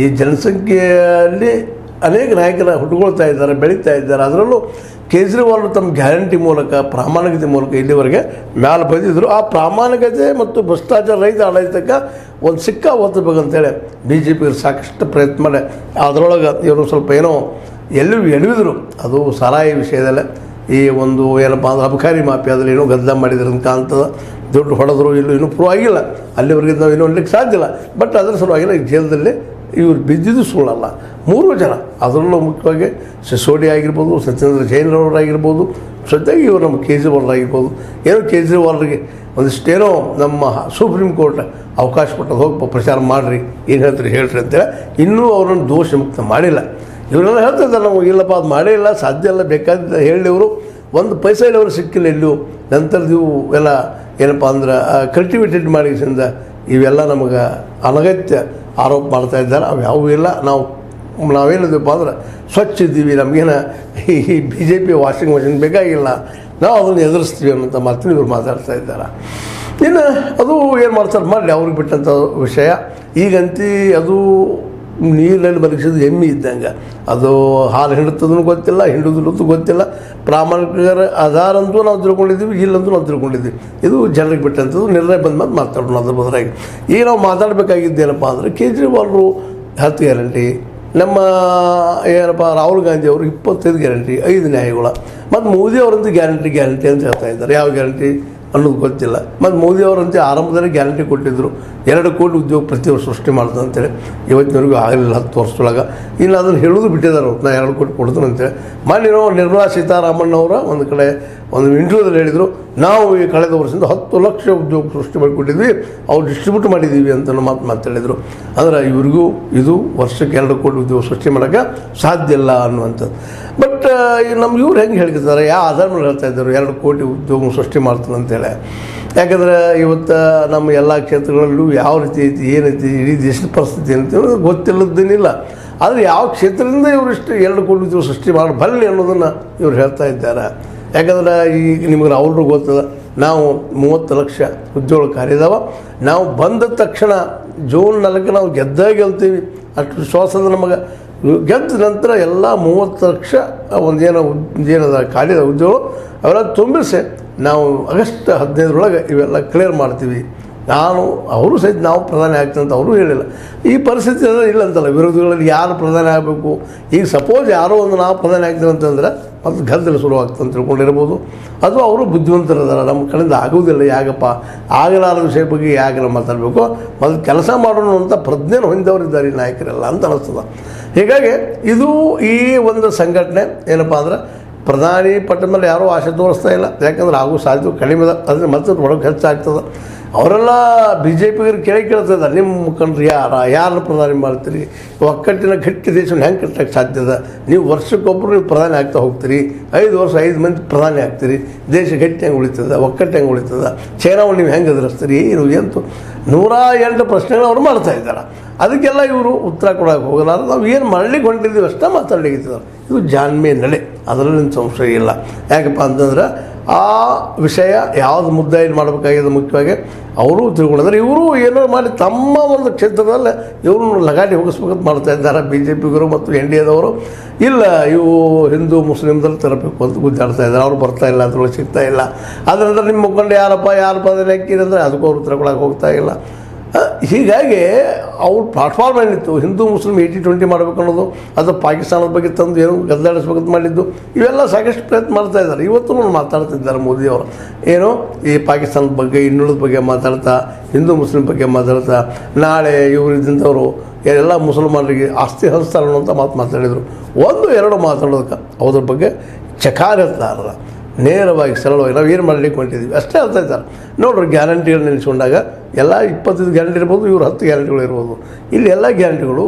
ಈ ಜನಸಂಖ್ಯೆಯಲ್ಲಿ ಅನೇಕ ನಾಯಕರ ಹುಟ್ಟುಕೊಳ್ತಾ ಇದ್ದಾರೆ, ಬೆಳೀತಾ ಇದ್ದಾರೆ. ಅದರಲ್ಲೂ ಕೇಜ್ರಿವಾಲ್ ತಮ್ಮ ಗ್ಯಾರಂಟಿ ಮೂಲಕ, ಪ್ರಾಮಾಣಿಕತೆ ಮೂಲಕ ಇಲ್ಲಿವರೆಗೆ ಮ್ಯಾಲೆ ಬಂದಿದ್ದರು. ಆ ಪ್ರಾಮಾಣಿಕತೆ ಮತ್ತು ಭ್ರಷ್ಟಾಚಾರ ರಹಿತ ಆಡಳಿತಕ್ಕೆ ಒಂದು ಸಿಕ್ಕ ಒತ್ತಬೇಕಂತೇಳಿ BJP ಸಾಕಷ್ಟು ಪ್ರಯತ್ನ ಮಾಡಿ ಅದರೊಳಗೆ ಇವರು ಸ್ವಲ್ಪ ಏನೋ ಎಲ್ಲೂ ಎಡವಿದ್ರು. ಅದು ಸಾರಾಯಿ ವಿಷಯದಲ್ಲೇ ಈ ಒಂದು ಏನಪ್ಪ ಅಂದ್ರೆ ಅಬಕಾರಿ ಮಾಫಿಯಾದಲ್ಲಿ ಏನೋ ಗದ್ದಲ ಮಾಡಿದ್ರು ಅಂತ ಕಾಣ್ತದೆ. ದುಡ್ಡು ಹೊಡೆದ್ರು ಇನ್ನೂ ಪ್ರೂವ್ ಆಗಿಲ್ಲ, ಅಲ್ಲಿವರೆಗೆ ನಾವು ಇನ್ನೂ ಅನ್ಲಿಕ್ಕೆ ಸಾಧ್ಯ ಇಲ್ಲ. ಬಟ್ ಅದರ ಸಲುವಾಗಿ ಜೈಲದಲ್ಲಿ ಇವರು ಬಿದ್ದಿದ್ದು ಸುಳ್ಳಲ್ಲ. 3 ಜನ, ಅದರಲ್ಲೂ ಮುಖ್ಯವಾಗಿ ಸಿಸೋಡಿ ಆಗಿರ್ಬೋದು, ಸತ್ಯೇಂದ್ರ ಜೈನರವರಾಗಿರ್ಬೋದು, ಜೊತೆಗೆ ಇವರು ನಮ್ಮ ಕೇಜ್ರಿವಾಲ್ರಾಗಿರ್ಬೋದು. ಏನೋ ಕೇಜ್ರಿವಾಲ್ರಿಗೆ ಒಂದಿಷ್ಟೇನೋ ನಮ್ಮ ಸುಪ್ರೀಂ ಕೋರ್ಟ್ ಅವಕಾಶ ಕೊಟ್ಟದ್ದು, ಹೋಗಿ ಪ್ರಚಾರ ಮಾಡಿರಿ, ಏನು ಹೇಳ್ತೀರಿ ಹೇಳ್ರಿ ಅಂತೇಳಿ ಇನ್ನೂ ಅವರನ್ನು ದೋಷ ಮುಕ್ತ ಮಾಡಿಲ್ಲ. ಇವರೆಲ್ಲ ಹೇಳ್ತಿದ್ದಾರೆ ನಾವು ಇಲ್ಲಪ್ಪ ಅದು ಮಾಡೇ ಇಲ್ಲ, ಸಾಧ್ಯ ಇಲ್ಲ, ಬೇಕಾದ ಹೇಳಿ ಅವರು ಒಂದು ಪೈಸಾ ಇಲ್ಲ, ಅವರು ಸಿಕ್ಕಿಲ್ಲ ಎಲ್ಲೂ. ನಂತರದ್ದು ಇವು ಎಲ್ಲ ಏನಪ್ಪ ಅಂದ್ರೆ ಕಲ್ಟಿವೇಟೆಡ್ ಮಾಡಿಸಿಂದ ಇವೆಲ್ಲ ನಮಗೆ ಅನಗತ್ಯ ಆರೋಪ ಮಾಡ್ತಾ ಇದ್ದಾರೆ. ಅವು ಯಾವುವೂ ಇಲ್ಲ. ನಾವೇನಿದ್ದೀವಪ್ಪ ಅಂದ್ರೆ ಸ್ವಚ್ಛ ಇದ್ದೀವಿ, ನಮಗೇನು ಈ BJP ವಾಷಿಂಗ್ ಮಷಿನ್ ಬೇಕಾಗಿಲ್ಲ, ನಾವು ಅದನ್ನು ಎದುರಿಸ್ತೀವಿ ಅನ್ನೋಂಥ ಮಾತನ್ನು ಇವ್ರು ಮಾತಾಡ್ತಾ ಇದ್ದಾರೆ. ಇನ್ನು ಅದು ಏನು ಮಾಡ್ತಾರೆ ಮಾಡಲಿ, ಅವ್ರಿಗೆ ಬಿಟ್ಟಂಥ ವಿಷಯ. ಈಗಂತೂ ಅದು ನೀರಿನಲ್ಲಿ ಬದುಕಿಸಿದ ಎಮ್ಮೆ ಇದ್ದಂಗೆ, ಅದು ಹಾಲು ಹಿಂಡುತ್ತದೂ ಗೊತ್ತಿಲ್ಲ, ಹಿಂಡುದಿಲ್ಲದ್ದು ಗೊತ್ತಿಲ್ಲ. ಪ್ರಾಮಾಣಿಕರ ಆಧಾರಂತೂ ನಾವು ತಿಳ್ಕೊಂಡಿದ್ದೀವಿ, ಇಲ್ಲಂತೂ ನಾವು ತಿಳ್ಕೊಂಡಿದ್ದೀವಿ. ಇದು ಜನರಿಗೆ ಬಿಟ್ಟಂಥದ್ದು. ನಿರ್ಣಯ ಬಂದ ಮೇಲೆ ಮಾತಾಡೋಣ ಅದ್ರ ಬದಲಾಗಿ. ಈಗ ನಾವು ಮಾತಾಡಬೇಕಾಗಿದ್ದೇನಪ್ಪ ಅಂದರೆ ಕೇಜ್ರಿವಾಲ್ರು 10 ಗ್ಯಾರಂಟಿ, ನಮ್ಮ ಏನಪ್ಪ ರಾಹುಲ್ ಗಾಂಧಿ ಅವರು 25 ಗ್ಯಾರಂಟಿ, 5 ನ್ಯಾಯಗಳು, ಮತ್ತು ಮೋದಿ ಅವರಂತೂ ಗ್ಯಾರಂಟಿ ಅಂತ ಹೇಳ್ತಾ ಇದ್ದಾರೆ. ಯಾವ ಗ್ಯಾರಂಟಿ ಅನ್ನೋದು ಗೊತ್ತಿಲ್ಲ. ಮತ್ತು ಮೋದಿ ಅವರಂತೆ ಆರಂಭದಲ್ಲಿ ಗ್ಯಾರಂಟಿ ಕೊಟ್ಟಿದ್ದರು, 2 ಕೋಟಿ ಉದ್ಯೋಗ ಪ್ರತಿ ವರ್ಷ ಸೃಷ್ಟಿ ಮಾಡ್ತಾರೆ ಅಂತೇಳಿ. ಇವತ್ತಿನವರೆಗೂ ಆಗಲಿಲ್ಲ 10 ವರ್ಷದೊಳಗೆ. ಇನ್ನು ಅದನ್ನು ಹೇಳೋದು ಬಿಟ್ಟಿದ್ದಾರೆ ಅವ್ರು, ನಾನು 2 ಕೋಟಿ ಕೊಡ್ತೀನಿ ಅಂತೇಳಿ. ಮೊನ್ನೆ ನಿರ್ಮಲಾ ಸೀತಾರಾಮನ್ ಅವರ ಒಂದು ಕಡೆ ಒಂದು ಇಂಟರ್ವ್ಯೂದಲ್ಲಿ ಹೇಳಿದರು, ನಾವು ಈ ಕಳೆದ ವರ್ಷದಿಂದ 10 ಲಕ್ಷ ಉದ್ಯೋಗ ಸೃಷ್ಟಿ ಮಾಡಿಕೊಟ್ಟಿದ್ವಿ, ಅವ್ರು ಡಿಸ್ಟ್ರಿಬ್ಯೂಟ್ ಮಾಡಿದ್ದೀವಿ ಅಂತ ಮಾತಾಡಿದರು. ಅಂದರೆ ಇವ್ರಿಗೂ ಇದು ವರ್ಷಕ್ಕೆ 2 ಕೋಟಿ ಉದ್ಯೋಗ ಸೃಷ್ಟಿ ಮಾಡೋಕ್ಕೆ ಸಾಧ್ಯ ಇಲ್ಲ ಅನ್ನುವಂಥದ್ದು. ಬಟ್ ನಮ್ಮ ಇವ್ರು ಹೆಂಗೆ ಹೇಳ್ತಿದ್ದಾರೆ, ಯಾವ ಆಧಾರ ಮೇಲೆ ಹೇಳ್ತಾ ಇದ್ದರು 2 ಕೋಟಿ ಉದ್ಯೋಗ ಸೃಷ್ಟಿ ಮಾಡ್ತಾನೆ ಅಂತೇಳಿ? ಯಾಕಂದರೆ ಇವತ್ತು ನಮ್ಮ ಎಲ್ಲ ಕ್ಷೇತ್ರಗಳಲ್ಲೂ ಯಾವ ರೀತಿ ಐತಿ, ಏನೈತಿ, ಇಡೀ ದೇಶದ ಪರಿಸ್ಥಿತಿ ಏನಂತ ಗೊತ್ತಿಲ್ಲದೇನಿಲ್ಲ. ಆದರೆ ಯಾವ ಕ್ಷೇತ್ರದಿಂದ ಇವರಿಷ್ಟು 2 ಕೋಟಿ ಉದ್ಯೋಗ ಸೃಷ್ಟಿ ಮಾಡಬಲ್ಲಿ ಅನ್ನೋದನ್ನು ಇವ್ರು ಹೇಳ್ತಾ ಇದ್ದಾರೆ. ಯಾಕಂದ್ರೆ ಈಗ ನಿಮಗೆ ರಾಹುಲ್ರು ಗೊತ್ತದ, ನಾವು 30 ಲಕ್ಷ ಉದ್ಯೋಗ ಕಾರ್ಯದಾವ, ನಾವು ಬಂದ ತಕ್ಷಣ ಜೂನ್ 4 ನಾವು ಗೆಲ್ತೀವಿ ಅಷ್ಟು ವಿಶ್ವಾಸದ ನಮಗೆ. ಗೆದ್ದ ನಂತರ ಎಲ್ಲ 30 ಲಕ್ಷ ಏನದ ಖಾಲಿದ ಉದ್ಯೋಗ ಅವೆಲ್ಲ ತುಂಬಿಸಿ ನಾವು ಆಗಸ್ಟ್ 15ರೊಳಗೆ ಇವೆಲ್ಲ ಕ್ಲಿಯರ್ ಮಾಡ್ತೀವಿ. ಅವರು ಸಹಿತ ನಾವು ಪ್ರಧಾನಿ ಆಗ್ತಂತ ಅವರು ಹೇಳಿಲ್ಲ. ಈ ಪರಿಸ್ಥಿತಿ ಇಲ್ಲ ಅಂತಲ್ಲ, ವಿರೋಧಿಗಳಲ್ಲಿ ಯಾರು ಪ್ರಧಾನಿ ಆಗಬೇಕು. ಈಗ ಸಪೋಸ್ ಯಾರೋ ಒಂದು ನಾವು ಪ್ರಧಾನಿ ಆಗ್ತೀವಿ ಅಂತಂದ್ರೆ ಮತ್ತು ಗದ್ದಲ ಶುರುವಾಗ್ತದೆ ಅಂತ ತಿಳ್ಕೊಂಡಿರ್ಬೋದು. ಅದು ಅವರು ಬುದ್ಧಿವಂತರಿದ್ದಾರೆ, ನಮ್ಮ ಕಡೆಯಿಂದ ಆಗೋದಿಲ್ಲ, ಯಾಕಪ್ಪ ಆಗಲಾರದ ವಿಷಯ ಬಗ್ಗೆ ಯಾಕೆ ನಾವು ಮಾತಾಡಬೇಕು, ಮೊದಲು ಕೆಲಸ ಮಾಡೋಣ ಅಂತ ಪ್ರಜ್ಞೆನ ಹೊಂದವರಿದ್ದಾರೆ ಈ ನಾಯಕರೆಲ್ಲ ಅಂತ ಅನ್ನಿಸ್ತದೆ. ಹೀಗಾಗಿ ಇದು ಈ ಒಂದು ಸಂಘಟನೆ ಏನಪ್ಪ ಅಂದ್ರೆ ಪ್ರಧಾನಿ ಪಟ್ಟ ಮೇಲೆ ಯಾರೂ ಆಸೆ ತೋರಿಸ್ತಾ ಇಲ್ಲ. ಯಾಕಂದ್ರೆ ಆಗೋ ಸಾಧ್ಯತೆ ಕಡಿಮೆ ಇದೆ, ಅದನ್ನು ಮತ್ತೆ ಒಳಗೆ ಹೆಚ್ಚಾಗ್ತದೆ. ಅವರೆಲ್ಲ BJPಗರು ಕೇಳ್ತದೆ, ನಿಮ್ಮ ಮುಖಂಡರು ಯಾರನ್ನ ಪ್ರಧಾನಿ ಮಾಡ್ತೀರಿ, ಒಕ್ಕಟ್ಟಿನ ಗಟ್ಟಿ ದೇಶವನ್ನು ಹೆಂಗೆ ಕಟ್ಟಕ್ಕೆ ಸಾಧ್ಯದ, ನೀವು ವರ್ಷಕ್ಕೊಬ್ಬರು ನೀವು ಪ್ರಧಾನಿ ಆಗ್ತಾ ಹೋಗ್ತೀರಿ, 5 ವರ್ಷ 5 ಮಂದಿ ಪ್ರಧಾನಿ ಆಗ್ತೀರಿ, ದೇಶ ಗಟ್ಟಿ ಹೆಂಗೆ ಉಳಿತದ, ಒಕ್ಕಟ್ಟು ಹೆಂಗೆ ಉಳಿತದ, ಚೈನಾವನ್ನು ನೀವು ಹೆಂಗೆ ಎದುರಿಸ್ತೀರಿ, ಎಂತೂ 108 ಪ್ರಶ್ನೆಗಳು ಅವ್ರು ಮಾಡ್ತಾ ಇದ್ದಾರೆ. ಅದಕ್ಕೆಲ್ಲ ಇವರು ಉತ್ತರ ಕೊಡೋಕೆ ಹೋಗಲಾರ. ನಾವು ಏನು ಮಾಡಲಿಕ್ಕೆ ಹೊಂಟಿದ್ದೀವಿ ಅಷ್ಟೇ ಮಾತಾಡಲಿಕ್ಕಿದ್ದಾರೆ. ಇದು ಜಾಣ್ಮೆ ನಡೆ, ಅದರಲ್ಲಿ ಸಂಶಯ ಇಲ್ಲ. ಯಾಕಪ್ಪ ಅಂತಂದ್ರೆ ಆ ವಿಷಯ ಯಾವುದು ಮುದ್ದಾಯಿ ಮಾಡಬೇಕಾಗಿದೆ ಮುಖ್ಯವಾಗಿ ಅವರು ತಿಳ್ಕೊಂಡಿದ್ದಾರೆ. ಇವರು ಏನೋ ಮಾಡಿ ತಮ್ಮ ಒಂದು ಕ್ಷೇತ್ರದಲ್ಲಿ ಇವರು ಲಗಾಟಿ ಹೋಗಿಸ್ಬೇಕಂತ ಮಾಡ್ತಾ ಇದ್ದಾರೆ BJPಗರು ಮತ್ತು NDAದವರು. ಇಲ್ಲ, ಇವು ಹಿಂದೂ ಮುಸ್ಲಿಮ್ದಲ್ಲಿ ತರಬೇಕು ಅಂತ ಗುದ್ದಾಡ್ತಾ ಇದ್ದಾರೆ. ಅವ್ರು ಬರ್ತಾ ಇಲ್ಲ, ಅದ್ರೊಳಗೆ ಸಿಗ್ತಾ ಇಲ್ಲ. ಅದರಿಂದ ನಿಮ್ಮ ಮುಖಂಡ ಯಾರಪ್ಪ ಅದನ್ನು ಹಾಕಿರಂದರೆ ಅದಕ್ಕೂ ಅವ್ರು ಉತ್ತರ ಕೊಡೋಕೆ ಹೋಗ್ತಾ ಇಲ್ಲ. ಹೀಗಾಗಿ ಅವ್ರ ಪ್ಲಾಟ್ಫಾರ್ಮ್ ಏನಿತ್ತು, ಹಿಂದೂ ಮುಸ್ಲಿಮ್ 80-20 ಮಾಡಬೇಕು ಅನ್ನೋದು, ಅದು ಪಾಕಿಸ್ತಾನದ ಬಗ್ಗೆ ತಂದು ಏನು ಗದ್ದಾಡಿಸ್ಬೇಕಂತ ಮಾಡಿದ್ದು, ಇವೆಲ್ಲ ಸಾಕಷ್ಟು ಪ್ರಯತ್ನ ಮಾಡ್ತಾ ಇದ್ದಾರೆ. ಇವತ್ತು ಮಾತಾಡ್ತಿದ್ದಾರೆ ಮೋದಿಯವರು, ಏನೋ ಈ ಪಾಕಿಸ್ತಾನದ ಬಗ್ಗೆ, ಇನ್ನುಳಿದ ಬಗ್ಗೆ ಮಾತಾಡ್ತಾ, ಹಿಂದೂ ಮುಸ್ಲಿಮ್ ಬಗ್ಗೆ ಮಾತಾಡ್ತಾ, ನಾಳೆ ಇವರಿದ್ದಂಥವರು ಎಲ್ಲ ಮುಸಲ್ಮಾನರಿಗೆ ಆಸ್ತಿ ಹಂಚ್ತಾರೆ ಅನ್ನೋಂಥ ಮಾತಾಡಿದರು. 1-2 ಮಾತಾಡೋದಕ್ಕೆ ಅದ್ರ ಬಗ್ಗೆ ಚಕಾರ ಇರ್ತಾರ, ನೇರವಾಗಿ ಸರಳವಾಗಿ ನಾವು ಏನು ಮಾಡಲಿಕ್ಕೆ ಹೊಂಟಿದ್ದೀವಿ ಅಷ್ಟೇ ಹೇಳ್ತಾ ಇದ್ದಾರೆ. ನೋಡ್ರಿ, ಗ್ಯಾರಂಟಿಗಳು ನೆನೆಸ್ಕೊಂಡಾಗ ಎಲ್ಲ 25 ಗ್ಯಾರಂಟಿ ಇರ್ಬೋದು, ಇವರು 10 ಗ್ಯಾರಂಟಿಗಳು ಇರ್ಬೋದು. ಇಲ್ಲಿ ಎಲ್ಲ ಗ್ಯಾರಂಟಿಗಳು